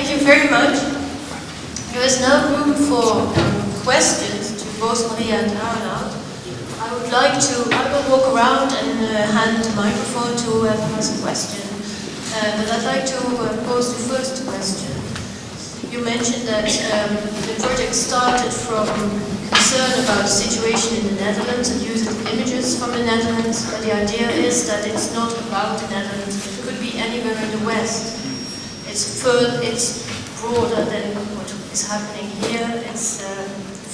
Thank you very much. There is now room for questions to both Maria and Aernout. I will walk around and hand the microphone to whoever has a question. But I'd like to pose the first question. You mentioned that the project started from concern about the situation in the Netherlands and using images from the Netherlands, but the idea is that it's not about the Netherlands, it could be anywhere in the West. It's broader than what is happening here. It's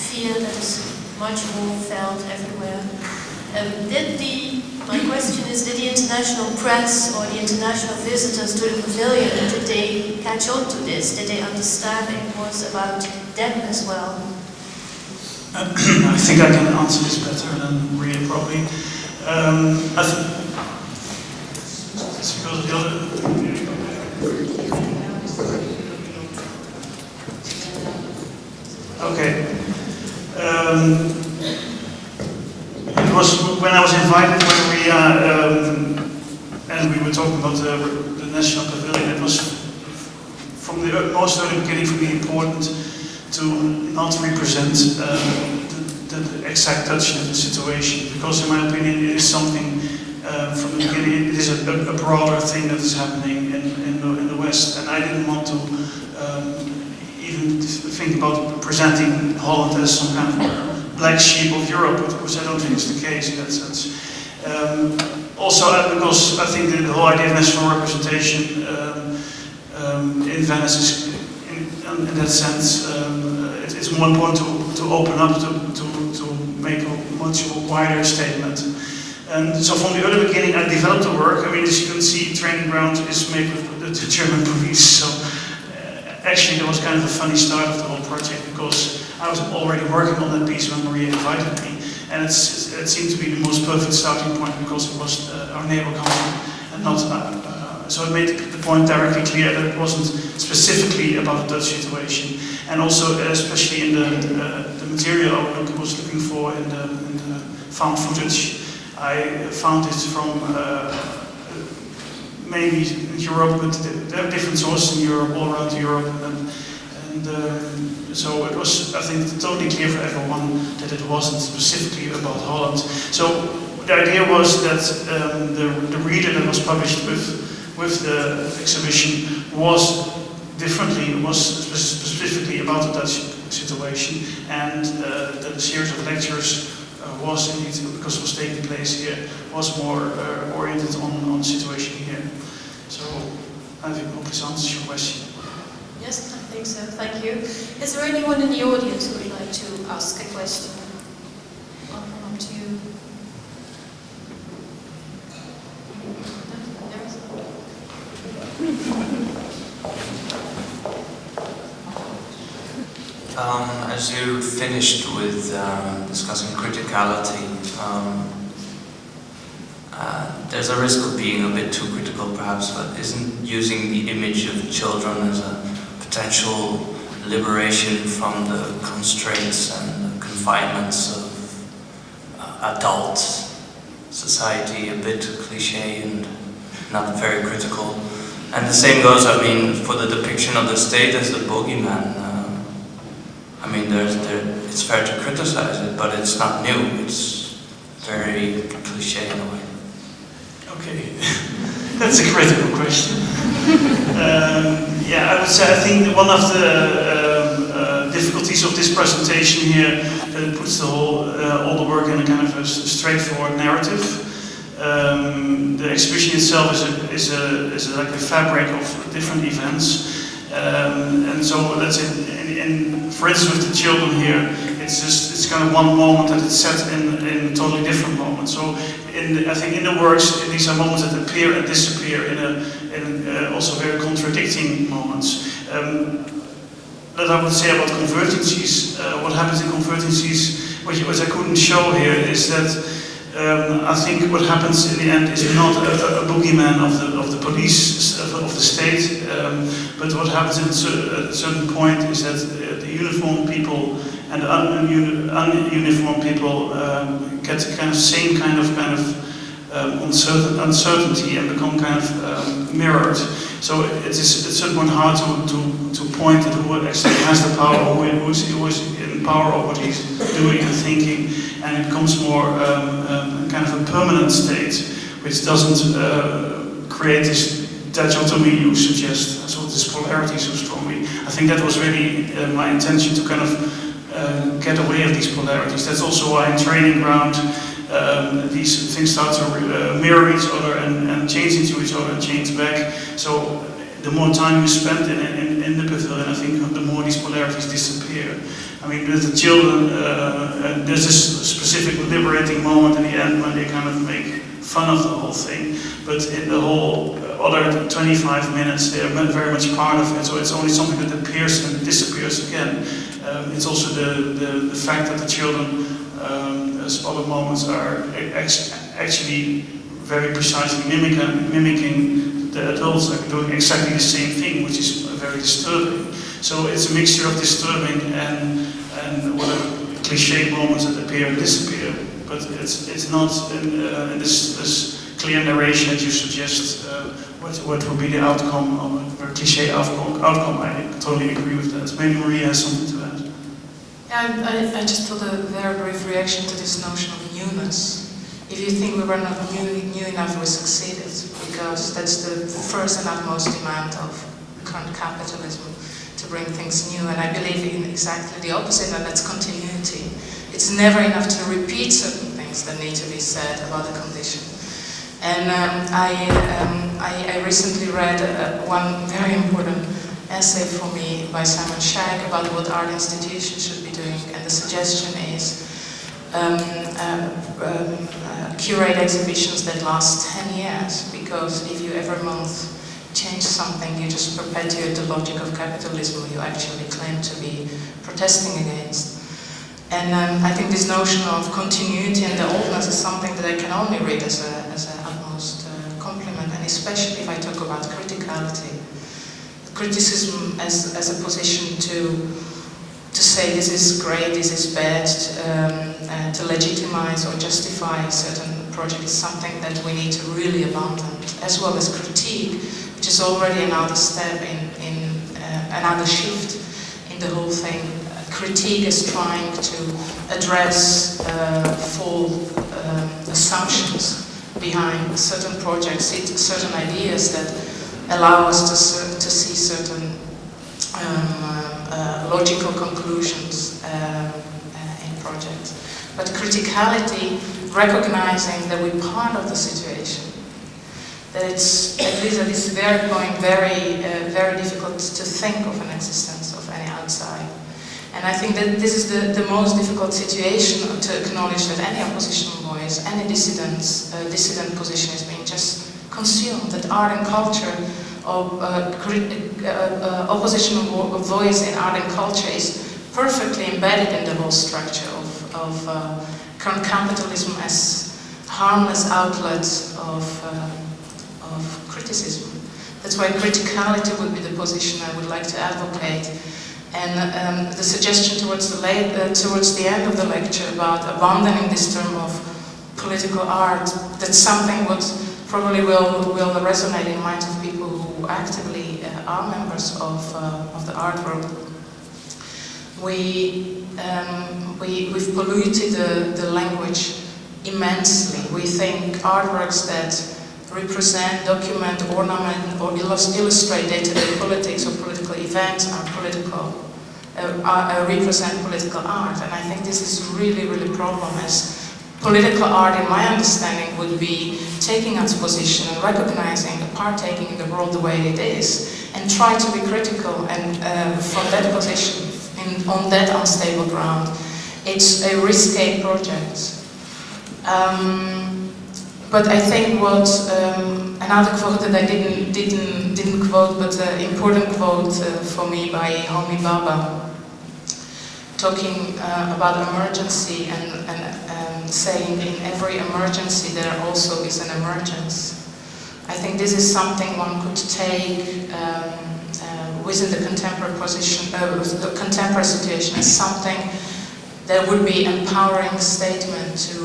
fear that is much more felt everywhere. My question is, did the international press or the international visitors to the pavilion, did they catch on to this? Did they understand it was about them as well? I think I can answer this better than Maria probably. I think it's because of the other. Okay. It was when I was invited by Maria, and we were talking about the National Pavilion. It was from the most early beginning for me important to not represent the exact Dutch situation, because in my opinion it is something from the beginning. It is a broader thing that is happening in the West, and I didn't want to even think about presenting Holland as some kind of black sheep of Europe, which I don't think is the case in that sense. Also, because I think the whole idea of national representation in Venice is, in that sense, it's more important to open up to make a much wider statement. And so from the early beginning, I developed the work. I mean, as you can see, Training Ground is made with the German police. So actually, there was kind of a funny start of the whole project, because I was already working on that piece when Maria invited me, and it seemed to be the most perfect starting point, because it was our neighbor country and not. So it made the point directly clear that it wasn't specifically about the Dutch situation, and also especially in the material I was looking for in the found footage. I found it from mainly Europe, but there are different sources in Europe, all around Europe, and so it was, I think, totally clear for everyone that it wasn't specifically about Holland. So the idea was that the reader that was published with the exhibition was differently, was specifically about the Dutch situation, and the series of lectures was indeed, because it was taking place here, was more oriented on the situation here. So I hope this answers your question. Yes, I think so. Thank you. Is there anyone in the audience who would like to ask a question? I'll come up to you. As you finished with discussing criticality, there's a risk of being a bit too critical perhaps, but isn't using the image of children as a potential liberation from the constraints and the confinements of adult society a bit cliche and not very critical? And the same goes, I mean, for the depiction of the state as the bogeyman. I mean, it's fair to criticize it, but it's not new. It's very cliche in a way. Okay, that's a critical question. Yeah, I would say I think one of the difficulties of this presentation here that it puts all the work in a kind of a straightforward narrative. The exhibition itself is like a fabric of different events, and so that's it. And for instance, with the children here, it's kind of one moment that it's set in a totally different moment. So I think in the works, these are moments that appear and disappear in also very contradicting moments. That I would say about convergencies. What happens in convergencies, which I couldn't show here, is that I think what happens in the end is not a boogeyman of the police, of the state, but what happens at a certain point is that the uniformed people and the ununiformed people get the same kind of uncertainty and become kind of mirrored. So it is at some point hard to point at who actually has the power, who is in power of what he's doing and thinking, and it becomes more kind of a permanent state, which doesn't create this dichotomy you suggest, so this polarity so strongly. I think that was really my intention, to kind of get away of these polarities. That's also why in training ground these things start to mirror each other and change into each other and change back. So the more time you spend in the pavilion, I think the more these polarities disappear. I mean, with the children, there's this specific liberating moment in the end when they kind of make fun of the whole thing, but in the whole other 25 minutes they're very much part of it, so it's only something that appears and disappears again. It's also the fact that the children, as other moments, are actually very precisely mimicking the adults, are doing exactly the same thing, which is very disturbing. So it's a mixture of disturbing and what are cliche moments that appear and disappear. But it's not in this clear narration that you suggest what will be the outcome of a very cliche outcome. I totally agree with that. Maybe Maria has something to add. Yeah, I just thought a very brief reaction to this notion of newness. If you think we were not new enough, we succeeded, because that's the first and utmost demand of current capitalism, to bring things new. And I believe in exactly the opposite, and that's continuity. It's never enough to repeat certain things that need to be said about the condition. And I recently read one very important essay for me by Simon Shag about what art institutions should be doing, and the suggestion is curate exhibitions that last 10 years, because if you every month change something, you just perpetuate the logic of capitalism you actually claim to be protesting against. And I think this notion of continuity and the oldness is something that I can only read as an utmost compliment, and especially if I talk about criticality. Criticism as a position to say this is great, this is bad, to legitimize or justify certain project is something that we need to really abandon, as well as critique, which is already another step in another shift in the whole thing. Critique is trying to address full assumptions behind certain projects, certain ideas that allow us to see certain logical conclusions in projects. But criticality, recognizing that we're part of the situation, that it's, at least at this very point, very difficult to think of an existence of any outside. And I think that this is the most difficult situation, to acknowledge that any oppositional voice, any dissident position is being just consumed, that art and culture, oppositional voice in art and culture is perfectly embedded in the whole structure of current capitalism as harmless outlets of criticism. That's why criticality would be the position I would like to advocate. And the suggestion towards the end of the lecture about abandoning this term of political art, that's something what probably will resonate in minds of people who actively are members of the art world. We've polluted the language immensely. We think artworks that represent, document, ornament, or illustrate day-to-day politics or political events are represent political art. And I think this is really a problem, as political art, in my understanding, would be taking its position and recognizing the partaking in the world the way it is, and try to be critical, and from that position, on that unstable ground, it's a risky project. But I think what another quote that I didn't quote, but an important quote for me by Homi Bhabha, talking about emergency and saying in every emergency there also is an emergence. I think this is something one could take within the contemporary position, the contemporary situation, as something that would be empowering statement to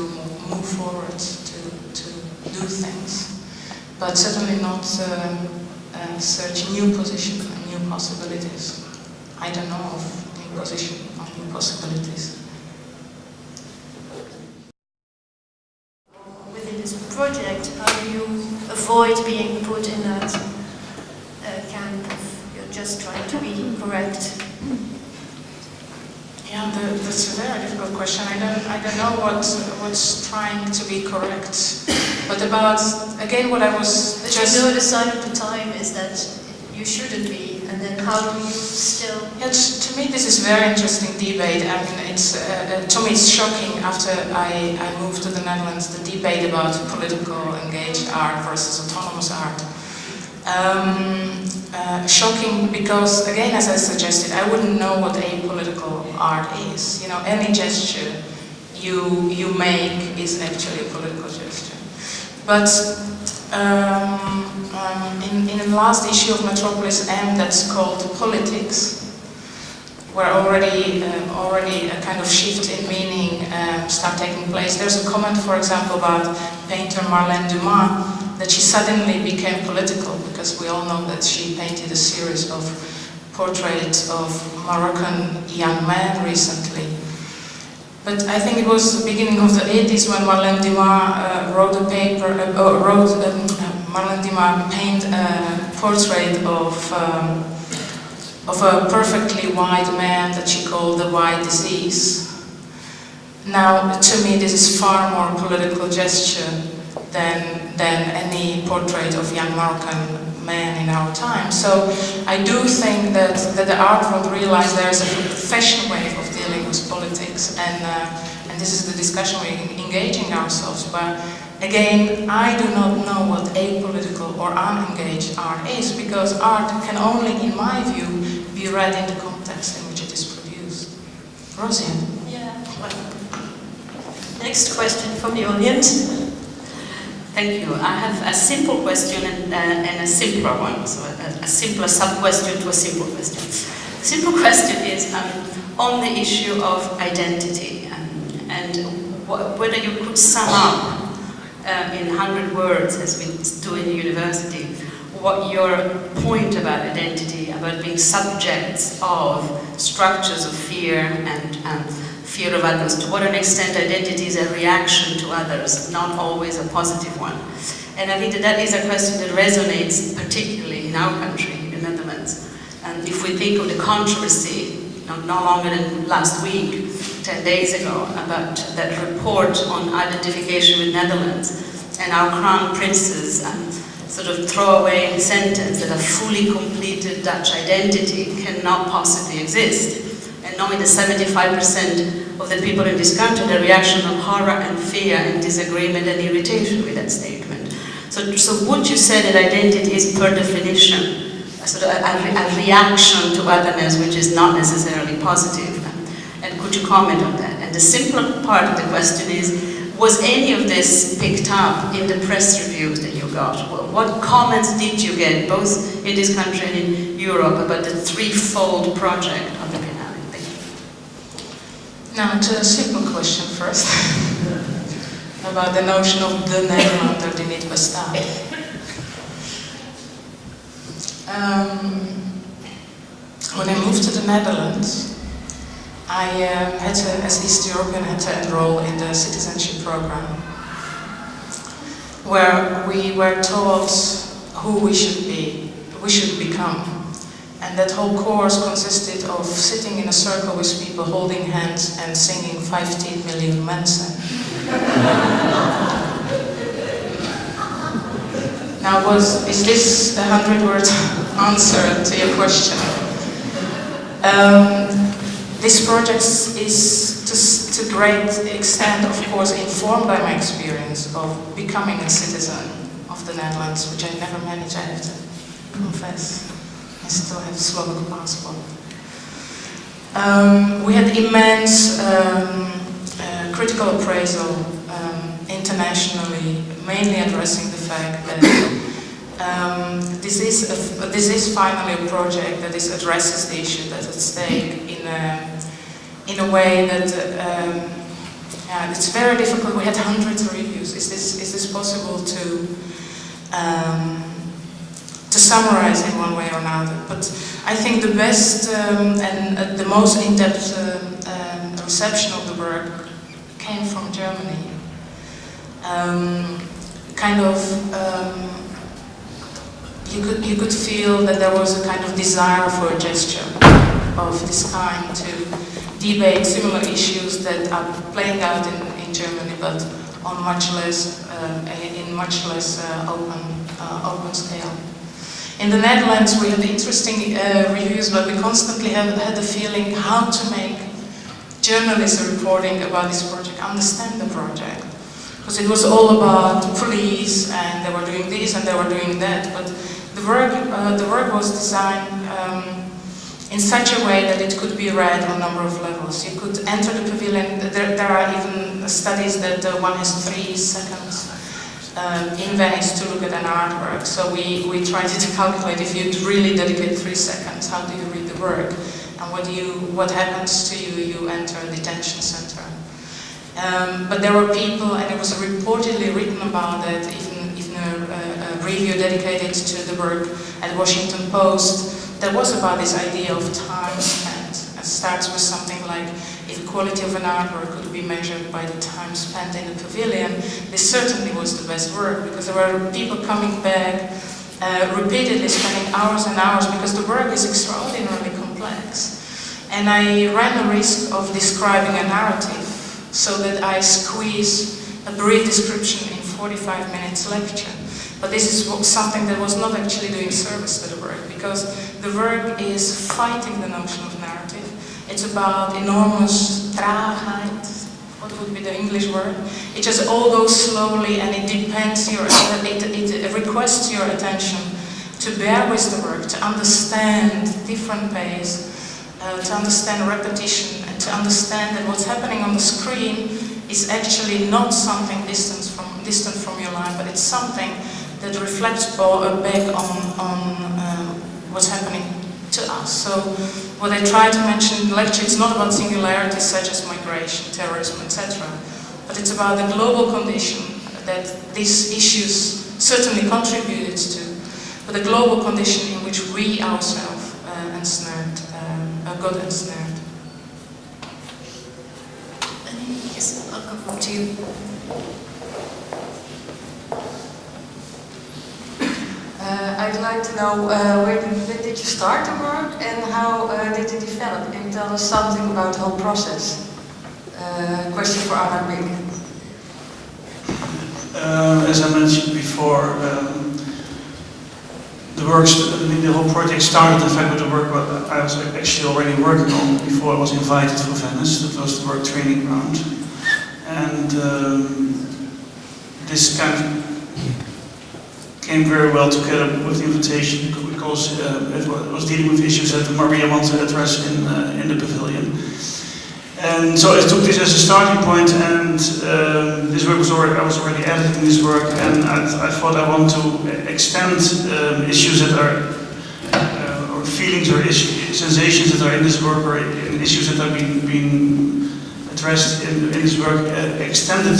move forward, to do things, but certainly not search new positions and new possibilities. I don't know of new position or new possibilities. Within this project, how do you avoid being put in that camp of you're just trying to be correct? Yeah, that's a very difficult question. I don't know what's trying to be correct. But about, again, what I was but just... you know the sign of the time is that you shouldn't be, and then how do you still... Yeah, to me this is a very interesting debate. I mean, it's, to me it's shocking after I moved to the Netherlands, the debate about political engaged art versus autonomous art. Shocking because, again, as I suggested, I wouldn't know what apolitical art is. You know, any gesture you make is actually a political gesture. But in the last issue of Metropolis M, that's called Politics, where already a kind of shift in meaning start taking place. There's a comment, for example, about painter Marlène Dumas, that she suddenly became political, because we all know that she painted a series of portraits of Moroccan young men recently. But I think it was the beginning of the 80s when Marlène Dumas wrote a paper, Marlène Dumas painted a portrait of a perfectly white man that she called the white disease. Now, to me, this is far more political gesture than any portrait of young Moroccan men in our time. So I do think that the art world realized there is a fashion wave of dealing with politics, and this is the discussion we're engaging ourselves. But again, I do not know what apolitical or unengaged art is, because art can only, in my view, be read in the context in which it is produced. Rosie? Yeah. Next question from the audience. Thank you. I have a simple question and a simpler one, so a simpler sub-question to a simple question. The simple question is on the issue of identity and whether you could sum up in 100 words, as we do in the university, what your point about identity, about being subjects of structures of fear and fear of others, to what an extent identity is a reaction to others, not always a positive one. And I think that is a question that resonates particularly in our country, in the Netherlands. And if we think of the controversy, no longer than last week, 10 days ago, about that report on identification with Netherlands, and our crown princes sort of throwaway sentence that a fully completed Dutch identity cannot possibly exist. And knowing that 75% of the people in this country, the reaction of horror and fear and disagreement and irritation with that statement. So would you say that identity is per definition a sort of a reaction to otherness which is not necessarily positive? And could you comment on that? And the simpler part of the question is, was any of this picked up in the press reviews that you got? What comments did you get, both in this country and in Europe, about the threefold project of the Biennale? Thank you. Now, to a simple question first, about the notion of de Nederlander die niet bestaat. When I moved to the Netherlands, I had to, as East European, had to enroll in the citizenship program, where we were taught who we should become. And that whole course consisted of sitting in a circle with people, holding hands and singing 15 million mensen. Now, is this a 100-word answer to your question? This project is to great extent, of course, informed by my experience of becoming a citizen of the Netherlands, which I never managed, I have to confess. I still have a Slovak passport. We had immense critical appraisal internationally, mainly addressing the fact that this is finally a project that addresses the issue that's at stake in a way that Yeah, it's very difficult. We had hundreds of reviews. Is this possible to summarize in one way or another? But I think the best and the most in-depth reception of the work came from Germany. You could feel that there was a kind of desire for a gesture of this kind to debate similar issues that are playing out in Germany, but on much less open scale. In the Netherlands, we had interesting reviews, but we constantly had the feeling how to make journalists reporting about this project understand the project. Because it was all about police, and they were doing this and they were doing that. But the work was designed in such a way that it could be read on a number of levels. You could enter the pavilion. There are even studies that one has 3 seconds in Venice to look at an artwork. So we tried to calculate if you'd really dedicate 3 seconds, how do you read the work? And what happens to you? You enter a detention center. But there were people, and it was reportedly written about it, even a review dedicated to the work at Washington Post, that was about this idea of time spent. It starts with something like, if the quality of an artwork could be measured by the time spent in the pavilion, this certainly was the best work, because there were people coming back, repeatedly spending hours and hours, because the work is extraordinarily complex. And I ran the risk of describing a narrative, so that I squeeze a brief description in 45 minutes lecture. But this is something that was not actually doing service to the work, because the work is fighting the notion of narrative. It's about enormous traagheid, what would be the English word? It just all goes slowly, and it depends it requests your attention to bear with the work, to understand different pace, to understand repetition, and to understand that what's happening on the screen is actually not something distant from your life, but it's something that reflects back on what's happening to us. So what I try to mention in the lecture, it's not about singularities such as migration, terrorism, etc., but it's about the global condition that these issues certainly contributed to, but the global condition in which we ourselves got ensnared. Yes, I'll come to you. I'd like to know when did you start the work and how did it develop? Can you tell us something about the whole process? Question for Aernout Mik. As I mentioned before, the whole project started, in fact, with the work I was actually already working on before I was invited for Venice. That was the work training ground. And this kind of came very well together with the invitation, because it was dealing with issues that Maria wanted to address in the pavilion. And so I took this as a starting point, and this work I was already editing this work, and I thought I want to extend issues that are, or feelings or sensations that are in this work, or issues that are being addressed in this work, extended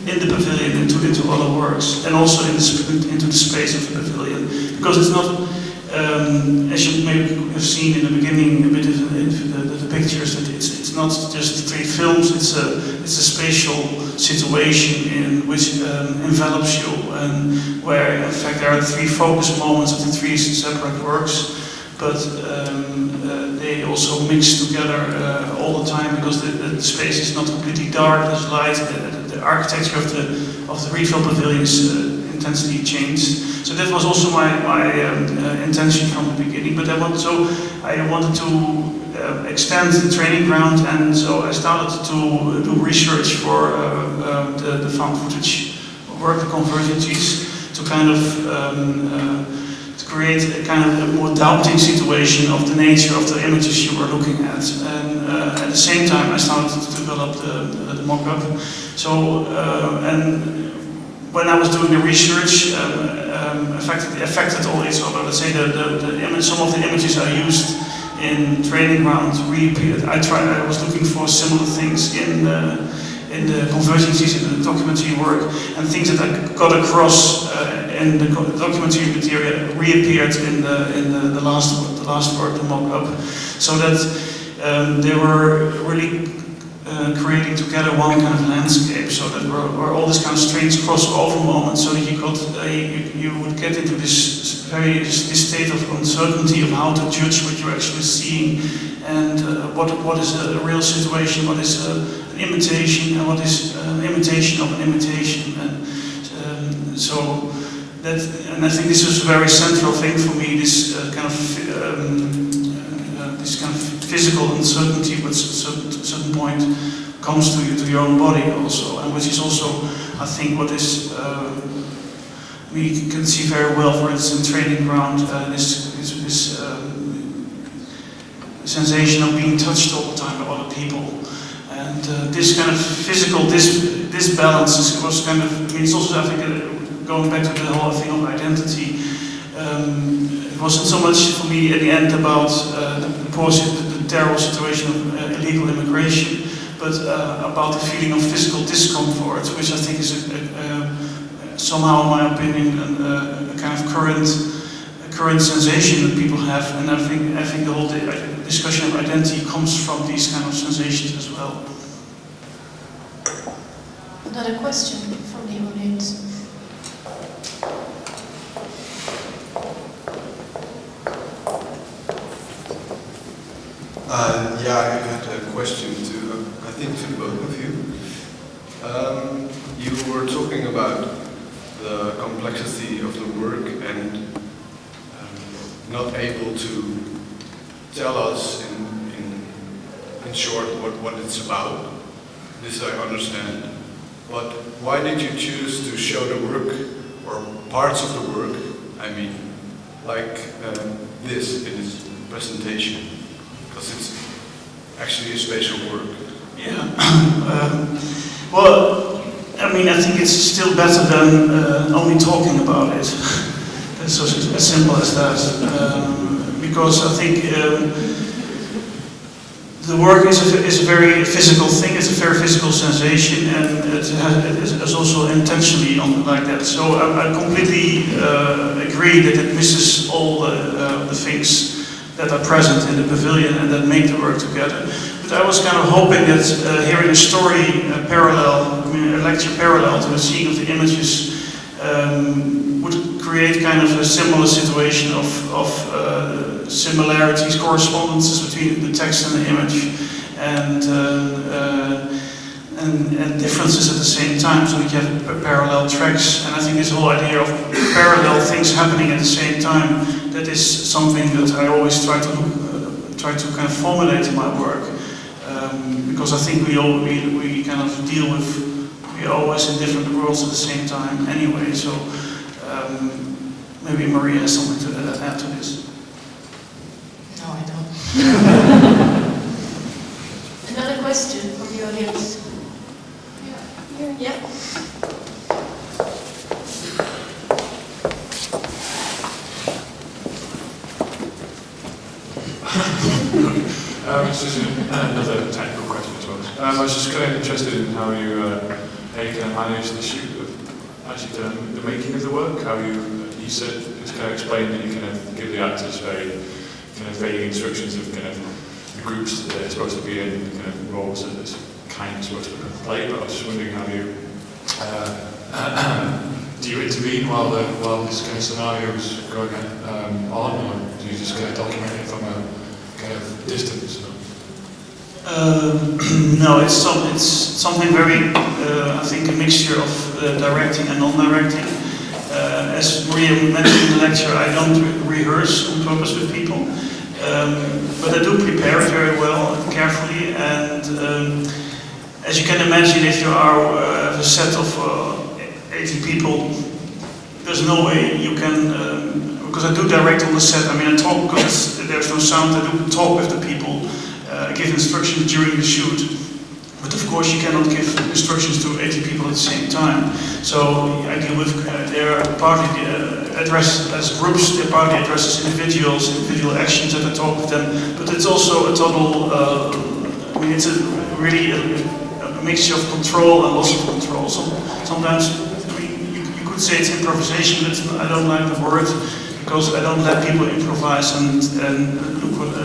in the pavilion into other works, and also into the space of the pavilion, because it's not, as you maybe have seen in the beginning, a bit of the pictures, that it's not just 3 films. It's a spatial situation in which envelops you, and where in fact there are 3 focus moments of the 3 separate works, but they also mix together all the time, because the space is not completely dark. There's light. The architecture of the refill pavilion is intensely changed. So that was also my intention from the beginning. But I wanted to extend the training ground, and so I started to do research for the found footage work, the convergencies, to kind of to create a kind of a more doubting situation of the nature of the images you were looking at. And at the same time, I started to develop the mock-up. So and when I was doing the research, affected all this. So let's say some of the images I used in training ground reappeared. I was looking for similar things in in the convergencies in the documentary work, and things that I got across in the documentary material reappeared in the last work, the mock-up, so that they were really creating together one kind of landscape, so that were all these kind of strange crossover moments, so that you would get into this state of uncertainty of how to judge what you're actually seeing, and what is a real situation, what is an imitation, and what is an imitation of an imitation, and so that, and I think this is a very central thing for me, this kind of physical uncertainty, which at a certain point comes to your own body also, and which is also, I think, what is we can see very well, for instance, in Training Ground, this sensation of being touched all the time by other people, and this kind of physical disbalance was kind of, I mean, it's also, I think, going back to the whole thing of identity. It wasn't so much for me at the end about the terrible situation of illegal immigration, but about the feeling of physical discomfort, which I think is somehow, in my opinion, a kind of current sensation that people have, and I think the whole discussion of identity comes from these kind of sensations as well. Another question from the audience. Yeah, I had a question I think to both of you. You were talking about the complexity of the work and not able to tell us in short what it's about. This I understand. But why did you choose to show the work, or parts of the work, I mean, like this in this presentation? Because it's actually a spatial work. Yeah. Well, I mean, I think it's still better than only talking about it. It's so, as simple as that. Because I think the work is a very physical thing. It's a very physical sensation, and it is also intentionally like that. So I completely agree that it misses all the things that are present in the pavilion and that make the work together. But I was kind of hoping that hearing a story parallel, I mean a lecture parallel to the seeing of the images would create kind of a similar situation of similarities, correspondences between the text and the image, and differences at the same time, so that you have parallel tracks. And I think this whole idea of parallel things happening at the same time, that is something that I always try to kind of formulate in my work, because I think we kind of deal with, we're always in different worlds at the same time anyway. So maybe Maria has something to add to this. No, I don't. Another question from the audience. Yeah. It's just another technical question, I suppose. I was just kind of interested in how you kind of manage the shoot of actually the making of the work. How you said, it's kind of explained that you kind of give the actors very kind of vague instructions of kind of the groups that they're supposed to be in, the kind of roles that it's kind of supposed to play. But I was just wondering how you do you intervene while this kind of scenario is going on, or do you just kind of document it from a kind of distance? No, it's something very, I think, a mixture of directing and non-directing. As Maria mentioned in the lecture, I don't rehearse on purpose with people, but I do prepare it very well and carefully. And as you can imagine, if you have a set of 80 people, there's no way you can, because I do direct on the set. I mean, I talk because there's no sound. I do talk with the people, give instructions during the shoot. But of course, you cannot give instructions to 80 people at the same time. So I deal with, they're partly addressed as groups, they're partly addressed as individual actions that I talk with them. But it's also a total, I mean, it's a really a a mixture of control and loss of control. So sometimes, I mean, you could say it's improvisation, but I don't like the word, because I don't let people improvise and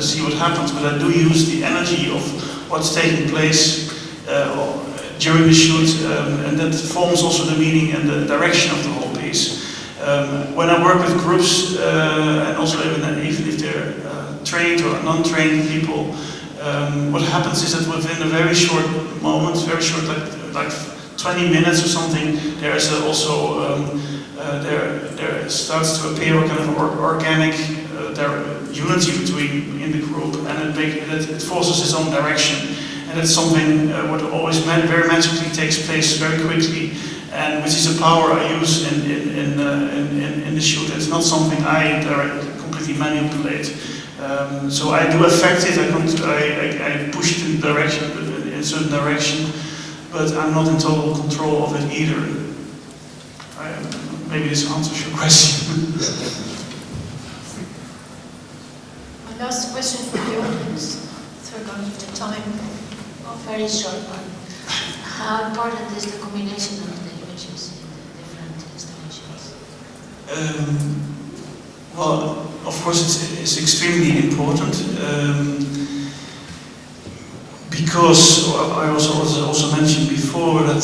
see what happens, but I do use the energy of what's taking place during the shoot, and that forms also the meaning and the direction of the whole piece. When I work with groups, and also even if they're trained or non-trained people, what happens is that within a very short moment, very short, like 20 minutes or something, there is also there starts to appear a kind of organic unity in the group, and it forces its own direction. And it's something what always very magically takes place very quickly, and which is a power I use in the shoot. It's not something I completely manipulate. So I do affect it. I push it in a certain direction, but I'm not in total control of it either. Maybe this answers your question. My last question for the audience, regard of the time. A very short one. How important is the combination of the images in the different installations? Well, of course, it's extremely important because I also mentioned before that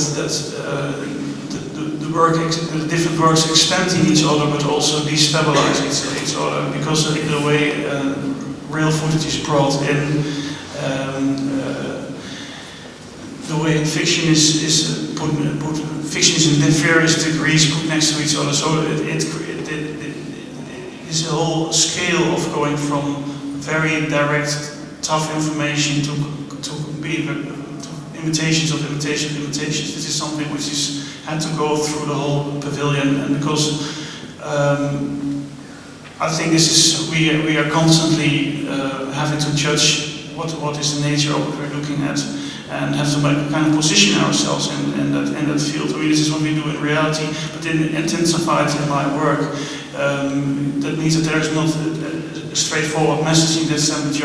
the different works extending each other, but also destabilize each other, because of the way real footage is brought in. The way fiction is put fiction is in various degrees put next to each other, so it's a whole scale of going from very direct, tough information to imitations of imitations of imitations. This is something which had to go through the whole pavilion, and because I think we are constantly having to judge what is the nature of what we're looking at, and have to kind of position ourselves in that field. I mean, this is what we do in reality, but intensified in my work. That means that there is not a straightforward messaging that's sent, but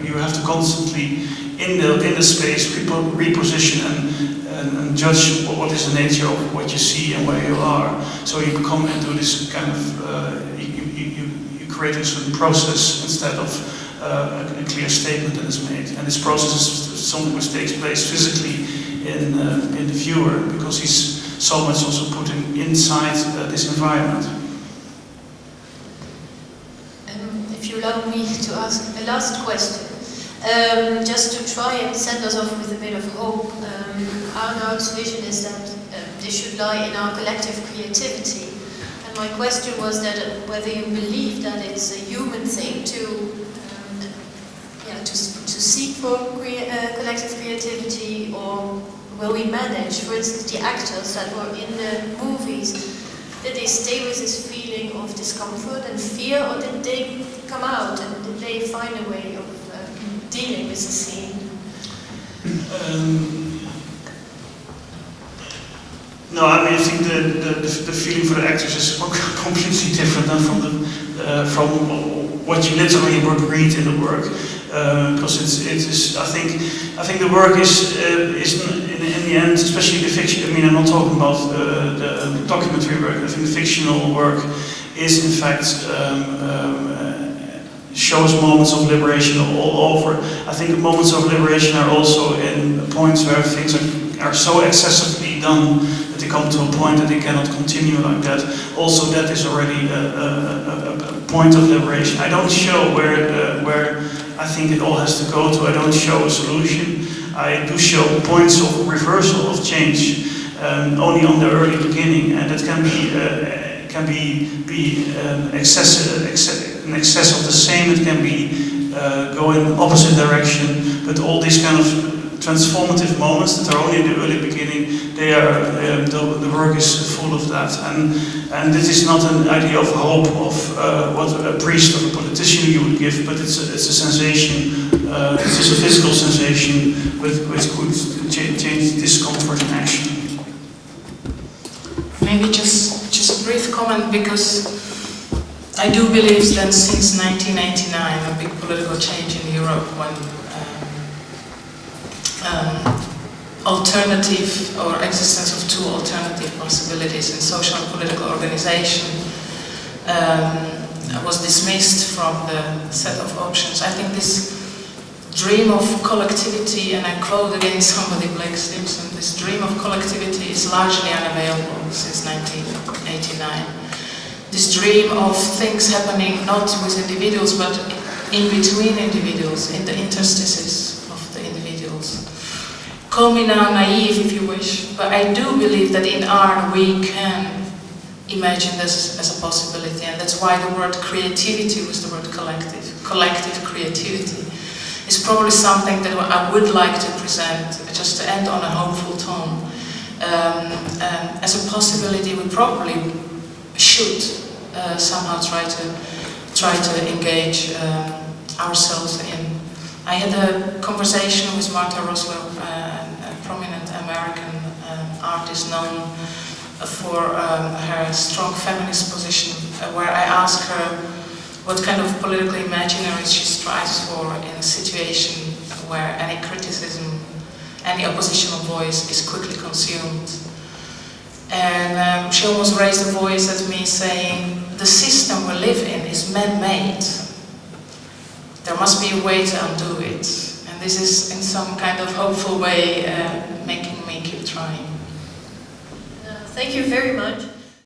you have to constantly in the space reposition and judge what is the nature of what you see and where you are. So you come into this kind of you create a certain process instead of a clear statement that is made. And this process is something which takes place physically in the viewer, because he's so much also put inside this environment. If you allow me to ask a last question, just to try and send us off with a bit of hope, Aernout's vision is that this should lie in our collective creativity. And my question was that whether you believe that it's a human thing to seek for collective creativity, or will we manage, for instance, the actors that were in the movies, did they stay with this feeling of discomfort and fear, or did they come out and did they find a way of dealing with the scene? No, I mean, I think the feeling for the actors is completely different than from what you literally would read in the work, because it is. I think the work is in the end, especially the fiction. I mean, I'm not talking about the documentary work. I think the fictional work is in fact shows moments of liberation all over. I think the moments of liberation are also in points where things are so excessively done that they come to a point that they cannot continue like that. Also, that is already a point of liberation. I don't show where I think it all has to go to. I don't show a solution. I do show points of reversal, of change, only on the early beginning, and that can be an excess of the same. It can be go in the opposite direction. But all these kind of transformative moments that are only in the early beginning, they are the work is full of that. And this is not an idea of hope of what a priest or a politician you would give, but it's a sensation. It's just a physical sensation which could change discomfort in action. Maybe just a brief comment, because I do believe that since 1999, a big political change in Europe, when alternative or existence of two alternative possibilities in social and political organization was dismissed from the set of options. I think this dream of collectivity, and I quote again somebody, Blake Stimson, this dream of collectivity is largely unavailable since 1989. This dream of things happening not with individuals but in between individuals, in the interstices of the individuals. Call me now naive if you wish, but I do believe that in art we can imagine this as a possibility, and that's why the word creativity was the word collective creativity. It's probably something that I would like to present, just to end on a hopeful tone. As a possibility we probably should somehow try to engage ourselves in. I had a conversation with Martha Rosler, a prominent American artist known for her strong feminist position, where I asked her what kind of political imaginaries she strives for in a situation where any criticism, any oppositional voice is quickly consumed. And she almost raised a voice at me saying, the system we live in is man-made. There must be a way to undo it. And this is in some kind of hopeful way making me keep trying. Thank you very much.